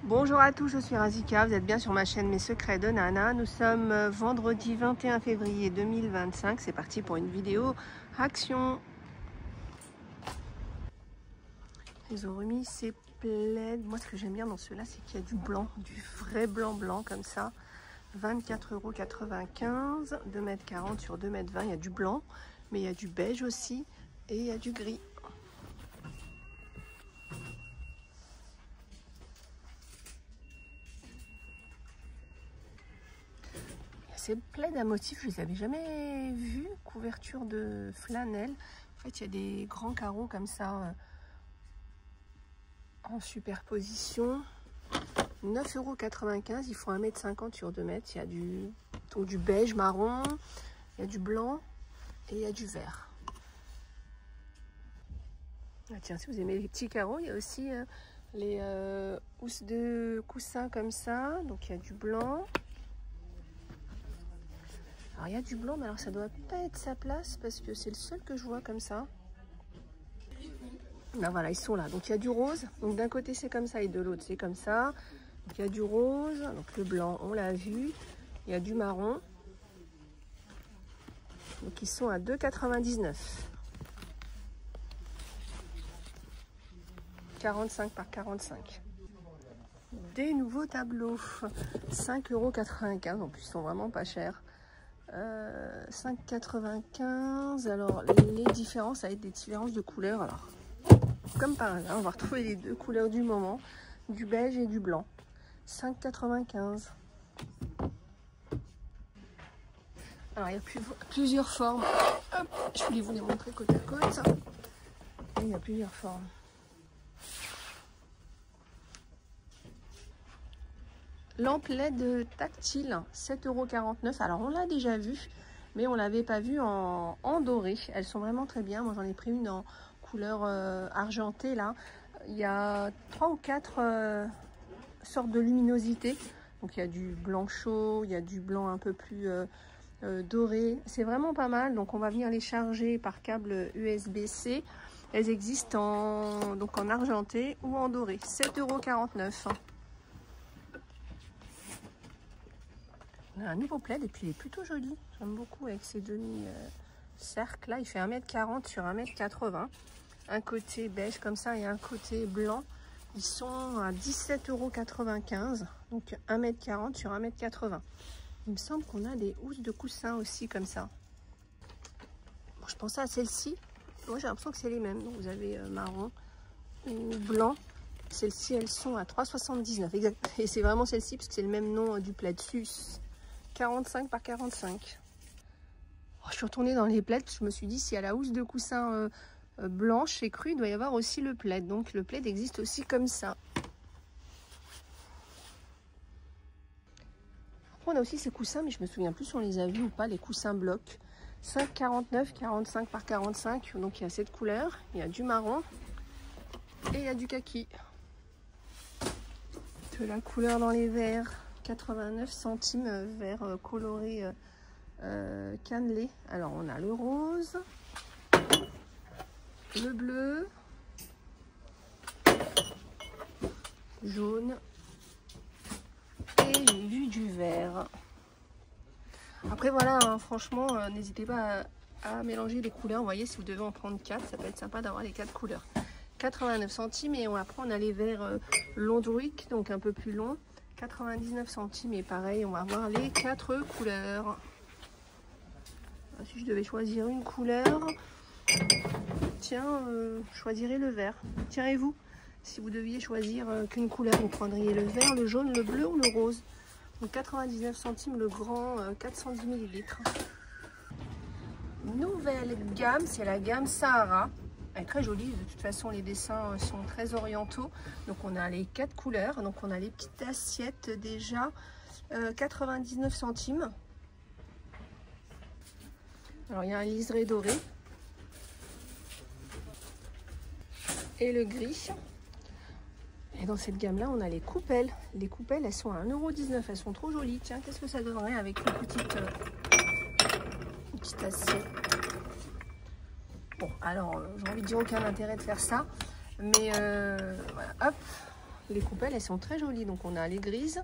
Bonjour à tous, je suis Razika, vous êtes bien sur ma chaîne Mes Secrets de Nana. Nous sommes vendredi 21 février 2025, c'est parti pour une vidéo action. Ils ont remis ces plaids. Moi ce que j'aime bien dans ceux-là, c'est qu'il y a du blanc, du vrai blanc comme ça. 24,95 €, 2,40 m sur 2,20 m, il y a du blanc, mais il y a du beige aussi et il y a du gris. Ces plaids à motifs, je ne les avais jamais vus. Couverture de flanelle. En fait, il y a des grands carreaux comme ça en superposition. 9,95 €. Il faut 1,50 m sur 2 mètres. Il y a du beige marron, il y a du blanc et il y a du vert. Ah, tiens, si vous aimez les petits carreaux, il y a aussi les housses de coussins comme ça. Donc, il y a du blanc. Alors il y a du blanc, mais alors ça doit pas être sa place parce que c'est le seul que je vois comme ça. Ben voilà, ils sont là. Donc il y a du rose. Donc d'un côté c'est comme ça et de l'autre c'est comme ça. Donc il y a du rose. Donc le blanc, on l'a vu. Il y a du marron. Donc ils sont à 2,99 €. 45 par 45. Des nouveaux tableaux. 5,95 €. En plus ils sont vraiment pas chers. 5,95 €. Alors les différences, ça va être des différences de couleurs. Alors comme par hasard, on va retrouver les deux couleurs du moment, du beige et du blanc. 5,95 €. Alors il y a plusieurs formes. Hop, je voulais vous les montrer côte à côte. Il y a plusieurs formes. Lampe LED tactile, 7,49 €. Alors on l'a déjà vu, mais on l'avait pas vu en doré. Elles sont vraiment très bien. Moi j'en ai pris une en couleur argentée là. Il y a 3 ou 4 sortes de luminosité. Donc il y a du blanc chaud, il y a du blanc un peu plus doré. C'est vraiment pas mal. Donc on va venir les charger par câble USB-C. Elles existent donc en argenté ou en doré. 7,49 €. On a un nouveau plaid et puis il est plutôt joli. J'aime beaucoup avec ces demi-cercles là. Il fait 1,40 m sur 1,80 m. Un côté beige comme ça et un côté blanc. Ils sont à 17,95 €. Donc 1,40 m sur 1,80 m. Il me semble qu'on a des housses de coussins aussi comme ça. Bon, je pensais à celle-ci. Moi j'ai l'impression que c'est les mêmes. Donc, vous avez marron ou blanc. Celles-ci elles sont à 3,79 €. Exact. Et c'est vraiment celle-ci parce que c'est le même nom du plaid. Sus. 45 par 45. Oh, je suis retournée dans les plaids. Je me suis dit, si à la housse de coussin blanche et crue, il doit y avoir aussi le plaid. Donc le plaid existe aussi comme ça. Après, on a aussi ces coussins, mais je me souviens plus si on les a vus ou pas, les coussins blocs. 5,49, 45 par 45. Donc il y a cette couleur, il y a du marron et il y a du kaki. De la couleur dans les verts. 89 centimes, vert coloré cannelé. Alors on a le rose, le bleu, jaune et j'ai vu du vert. Après voilà, hein, franchement n'hésitez pas à mélanger les couleurs. Vous voyez, si vous devez en prendre 4, ça peut être sympa d'avoir les 4 couleurs. 89 centimes et après on a les verts Londwick, donc un peu plus long. 99 centimes et pareil, on va voir les 4 couleurs. Si je devais choisir une couleur, tiens, je choisirais le vert. Tirez-vous. Si vous deviez choisir qu'une couleur, vous prendriez le vert, le jaune, le bleu ou le rose. Donc 99 centimes le grand, 410 ml. Nouvelle gamme, c'est la gamme Sahara. Elle est très jolie, de toute façon les dessins sont très orientaux. Donc on a les 4 couleurs, donc on a les petites assiettes déjà, 99 centimes. Alors il y a un liseré doré et le gris. Et dans cette gamme là on a les coupelles. Les coupelles elles sont à 1,19 €, elles sont trop jolies. Tiens, qu'est-ce que ça donnerait avec une petite assiette. Bon, alors, j'ai envie de dire aucun intérêt de faire ça. Mais voilà, hop, Les coupelles, elles sont très jolies. Donc on a les grises,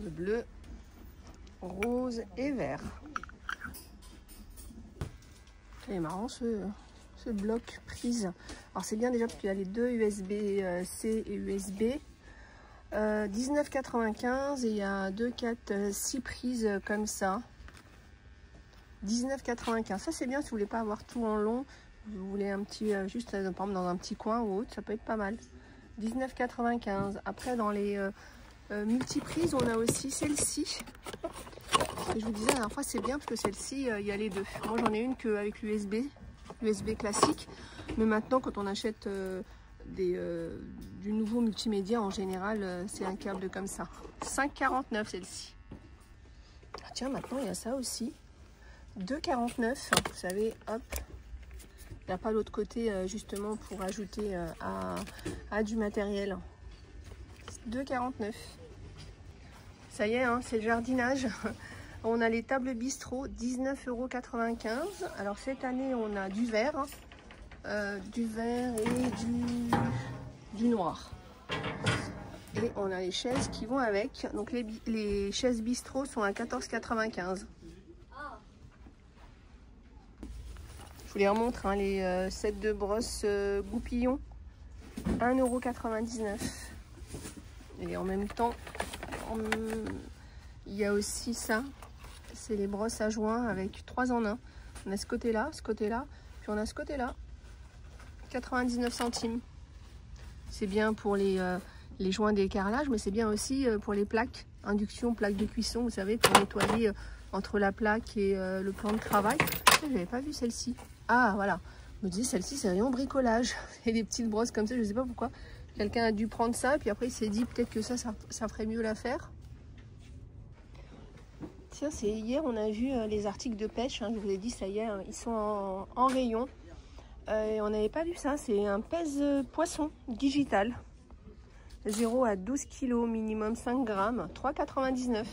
le bleu, rose et vert. C'est marrant ce bloc prise. Alors c'est bien déjà parce qu'il y a les deux USB-C et USB. 19,95 et il y a 2, 4, 6 prises comme ça. 19,95. Ça c'est bien si vous voulez pas avoir tout en long. Vous voulez un petit, juste par exemple dans un petit coin ou autre, ça peut être pas mal. 19,95. Après dans les multiprises, on a aussi celle-ci. Je vous disais la dernière fois, c'est bien parce que celle-ci, il y a les deux. Moi j'en ai une qu'avec l'USB classique. Mais maintenant quand on achète du nouveau multimédia, en général, c'est un câble comme ça. 5,49 celle-ci. Ah, tiens, maintenant il y a ça aussi. 2,49. Vous savez, hop. Il n'y a pas l'autre côté justement pour ajouter à du matériel. 2,49. Ça y est, hein, c'est le jardinage. On a les tables bistrot, 19,95 €. Alors cette année, on a du vert et du noir. Et on a les chaises qui vont avec. Donc les chaises bistrot sont à 14,95 €. Je vous les remontre, hein, les sets de brosses goupillons, 1,99 €. Et en même temps, il y a aussi ça, c'est les brosses à joint avec 3 en 1. On a ce côté-là, puis on a ce côté-là, 99 centimes. C'est bien pour les joints d'écarrelage, mais c'est bien aussi pour les plaques, induction, plaques de cuisson, vous savez, pour nettoyer entre la plaque et le plan de travail. Je n'avais pas vu celle-ci. Ah voilà, je me disais celle-ci c'est rayon bricolage. Et des petites brosses comme ça, je ne sais pas pourquoi. Quelqu'un a dû prendre ça, puis après il s'est dit peut-être que ça ferait mieux l'affaire. Tiens, c'est hier on a vu les articles de pêche, hein, je vous ai dit ça y est, hein, ils sont en rayon. Et on n'avait pas vu ça, c'est un pèse poisson digital. 0 à 12 kg, minimum 5 grammes, 3,99 €.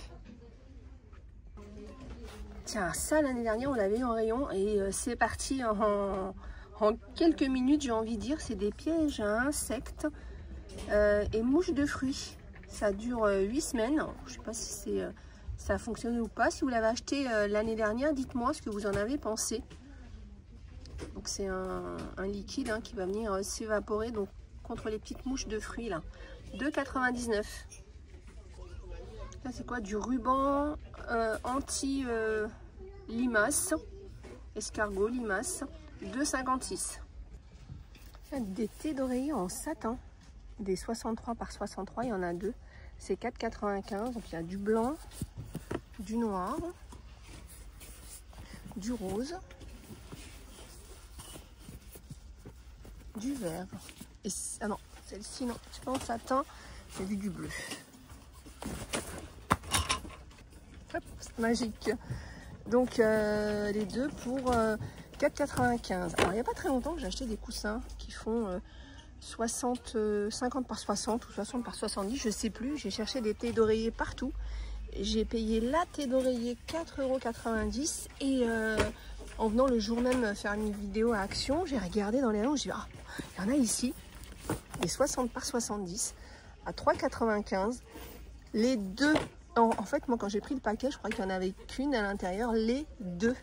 Tiens, ça l'année dernière on l'avait eu en rayon et c'est parti en quelques minutes, j'ai envie de dire. C'est des pièges à insectes et mouches de fruits. Ça dure 8 semaines. Je ne sais pas si ça a fonctionné ou pas. Si vous l'avez acheté l'année dernière, dites-moi ce que vous en avez pensé. Donc c'est un liquide qui va venir s'évaporer donc contre les petites mouches de fruits là. 2,99 €. Là c'est quoi? Du ruban anti limace, escargot limace, 2,56 €. Des thés d'oreiller en satin, des 63 par 63, il y en a deux, c'est 4,95 €. Donc il y a du blanc, du noir, du rose, du vert. Et ah non, celle-ci non, c'est pas en satin, j'ai vu du bleu. Hop, c'est magique. Donc les deux pour 4,95 €. Alors il n'y a pas très longtemps que j'ai acheté des coussins qui font 50 par 60 ou 60 par 70, je sais plus. J'ai cherché des thés d'oreiller partout. J'ai payé la thé d'oreiller 4,90 € et en venant le jour même faire une vidéo à Action, j'ai regardé dans les rayons, j'ai dit ah, il y en a ici, des 60 par 70 à 3,95 €. Les deux. En fait, moi, quand j'ai pris le paquet, je crois qu'il n'y en avait qu'une à l'intérieur, les deux.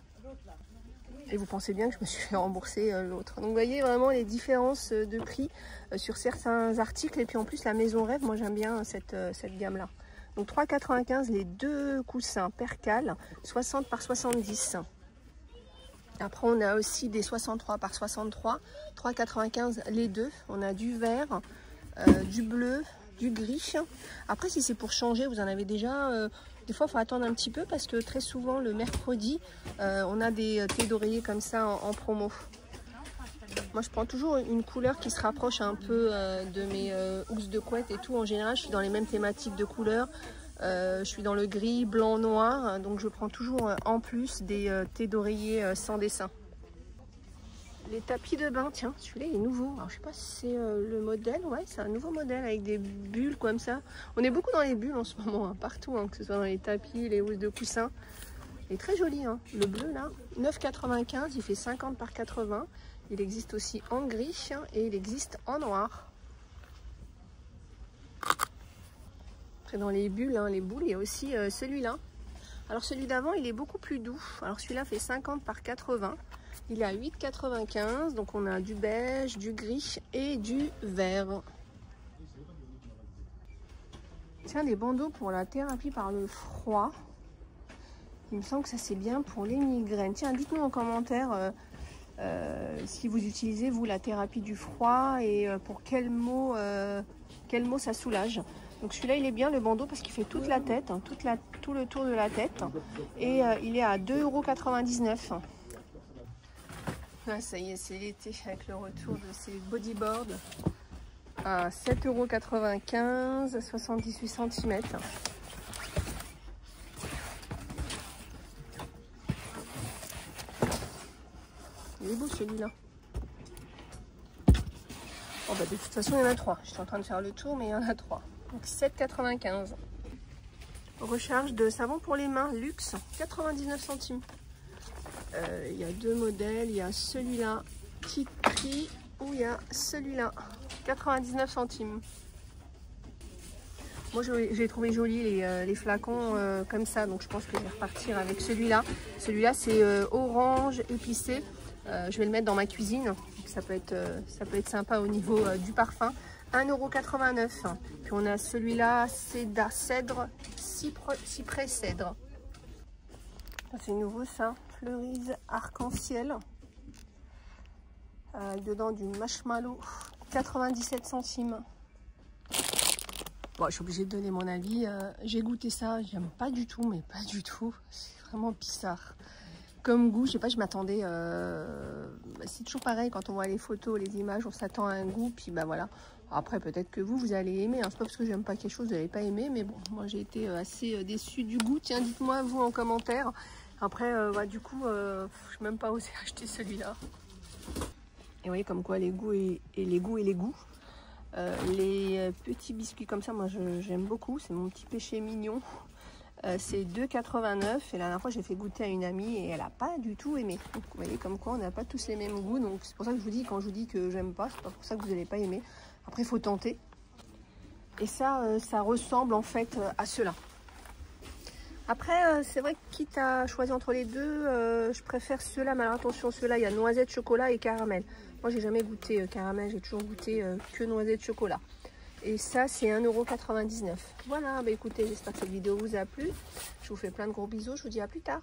Et vous pensez bien que je me suis fait rembourser l'autre. Donc, vous voyez vraiment les différences de prix sur certains articles. Et puis, en plus, la Maison Rêve, moi, j'aime bien cette gamme-là. Donc, 3,95 € les deux coussins Percale, 60 par 70. Après, on a aussi des 63 par 63, 3,95 € les deux. On a du vert, du bleu, du gris. Après, si c'est pour changer, vous en avez déjà. Des fois, il faut attendre un petit peu parce que très souvent, le mercredi, on a des thés d'oreiller comme ça en promo. Moi, je prends toujours une couleur qui se rapproche un peu de mes housses de couette et tout. En général, je suis dans les mêmes thématiques de couleurs. Je suis dans le gris, blanc, noir. Donc, je prends toujours en plus des thés d'oreiller sans dessin. Les tapis de bain, tiens, celui-là il est nouveau. Alors, je sais pas si c'est le modèle. Ouais, c'est un nouveau modèle avec des bulles comme ça. On est beaucoup dans les bulles en ce moment, hein, partout, hein, que ce soit dans les tapis, les housses de coussin. Il est très joli, hein, le bleu là. 9,95 €, il fait 50 par 80. Il existe aussi en gris et il existe en noir. Après dans les bulles, hein, les boules, il y a aussi celui-là. Alors celui d'avant, il est beaucoup plus doux. Alors celui-là fait 50 par 80. Il est à 8,95. Donc on a du beige, du gris et du vert. Tiens, des bandeaux pour la thérapie par le froid. Il me semble que ça c'est bien pour les migraines. Tiens, dites-nous en commentaire si vous utilisez vous la thérapie du froid et pour quel mot ça soulage. Donc celui-là il est bien le bandeau parce qu'il fait toute la tête, hein, tout le tour de la tête. Et il est à 2,99 €. Ah, ça y est, c'est l'été avec le retour de ces bodyboards à 7,95 €, 78 cm. Il est beau celui-là. Oh bah de toute façon il y en a 3. Je suis en train de faire le tour mais il y en a 3. Donc 7,95 €. Recharge de savon pour les mains luxe, 99 centimes. Il y a 2 modèles. Il y a celui-là, petit prix, ou il y a celui-là, 99 centimes. Moi j'ai trouvé joli les flacons comme ça, donc je pense que je vais repartir avec celui-là. Celui-là c'est orange épicé. Je vais le mettre dans ma cuisine, donc ça peut être sympa au niveau du parfum. 1,89 €. Puis on a celui-là, cèdre, cyprès cèdre. C'est nouveau ça, Fleurise arc-en-ciel. Dedans du marshmallow, 97 centimes. Bon, je suis obligée de donner mon avis. J'ai goûté ça, j'aime pas du tout, mais pas du tout. C'est vraiment bizarre. Comme goût, je sais pas, je m'attendais. C'est toujours pareil quand on voit les photos, les images, on s'attend à un goût, puis bah voilà. Après, peut-être que vous allez aimer. Hein. C'est pas parce que j'aime pas quelque chose, vous n'allez pas aimer, mais bon, moi j'ai été assez déçue du goût. Tiens, dites-moi vous en commentaire. Après, du coup, je n'ai même pas osé acheter celui-là. Et vous voyez comme quoi les goûts et les goûts. Les petits biscuits comme ça, moi j'aime beaucoup. C'est mon petit péché mignon. C'est 2,89 € et la dernière fois j'ai fait goûter à une amie et elle n'a pas du tout aimé. Donc, vous voyez comme quoi on n'a pas tous les mêmes goûts. Donc c'est pour ça que je vous dis, quand je vous dis que j'aime pas, c'est pas pour ça que vous n'allez pas aimer. Après il faut tenter. Et ça, ça ressemble en fait à cela. Après c'est vrai que quitte à choisir entre les deux, je préfère ceux-là. Mais alors attention, ceux-là il y a noisette, chocolat et caramel. Moi j'ai jamais goûté caramel, j'ai toujours goûté que noisette, chocolat. Et ça, c'est 1,99 €. Voilà, bah écoutez, j'espère que cette vidéo vous a plu. Je vous fais plein de gros bisous. Je vous dis à plus tard.